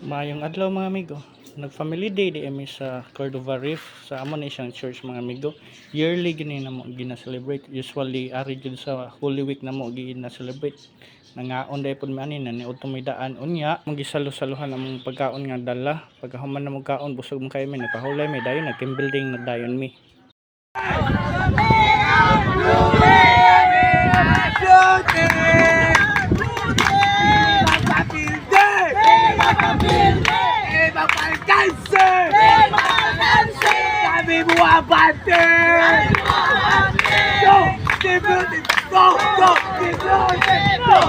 Maayong adlaw mga amigo. Nag-family day di kami sa Cordova Reef sa amon na siyang church mga amigo. Yearly gini na mo gina-celebrate. Usually ari jud sa Holy Week na mo gina-celebrate. Nangaon dai pud man ni utong may daan unya mong gisalo-saluhan among pagkaon nga dala. Pagkahuman na mo kaon busog mo kay mi nagpahulay mi dayon na team building na dayon mi. Kami buah bante! Go! Team building! Go! Go! Team building! Go!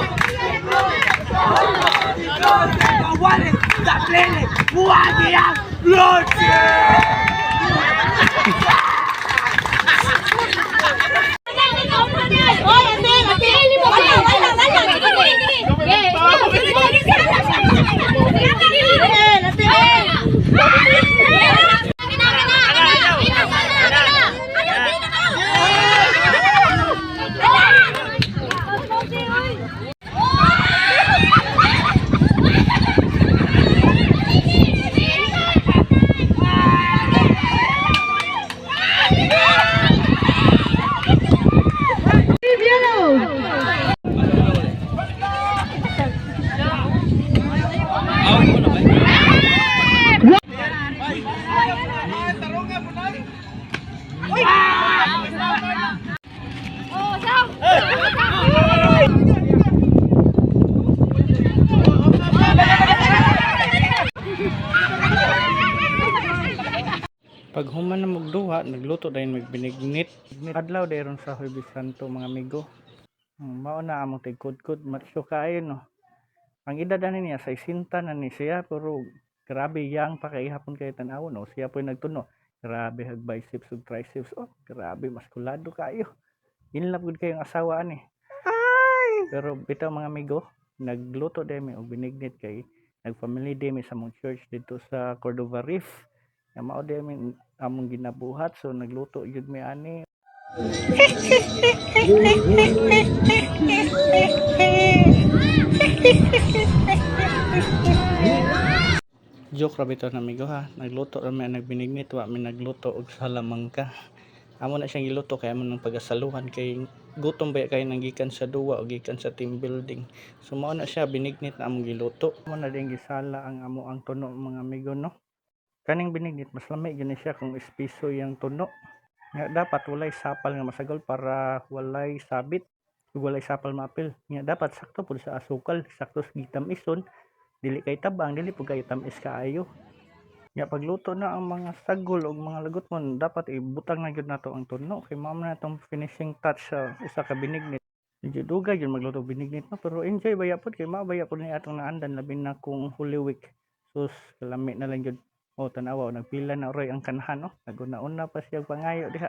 Kawanin! Taplele! Buah niya! Blote! Pag human na magduha, nagluto dayon magbinignit. Adlaw dayron sa Huwebes Santo mga amigo. Mao na among tigkudkod matsyo kayo no. Ang edad ani niya sa isinta na ni siya pero grabe yang pa kay hapon kay tan-awon no. Siya po'y nagtuno. Grabe hag biceps ug triceps. Oh, grabe maskulado kayo. In love gud kayong asawa ani. Pero bitaw mga amigo, nagluto day mi og binignit kay nag-family day mi sa mong church dito sa Cordova Reef. Ya mao day mi among ginabuhat so nagluto jud mi ani. Joke ra bitaw na amigo ha. Nagluto ra mi nagbinignit wa mi nagluto og salamangka. Amo na siyang giluto kay amo nang pagasaluhan kay gutom ba kay nanggikan sa duwa o gikan sa team building. So mao na siya binignit na among giluto. Mo na din gisala ang amo ang tuno mga amigo no. Kaning binignit mas lamay gani siya kung espiso yang tuno. Nga dapat walay sapal nga masagol para walay sabit. Ug walay sapal maapil. Nga dapat sakto pud sa asukal, sakto sa gitamison, dili kay tabang, dili pud kay tamis kaayo. Nga pagluto na ang mga sagol o mga lagot mo, dapat ibutang na gyud nato ang tuno kay mao na tong finishing touch sa usa ka binignit. Medyo dugay gyud magluto binignit no, pero enjoy baya pud kay mabaya pud ni atong naandan labi na kung Holy Week. Sus, kalami na lang gyud. O tanawa nagpila na oray ang kanahan no. Naguna-una pa siya pangayo diha.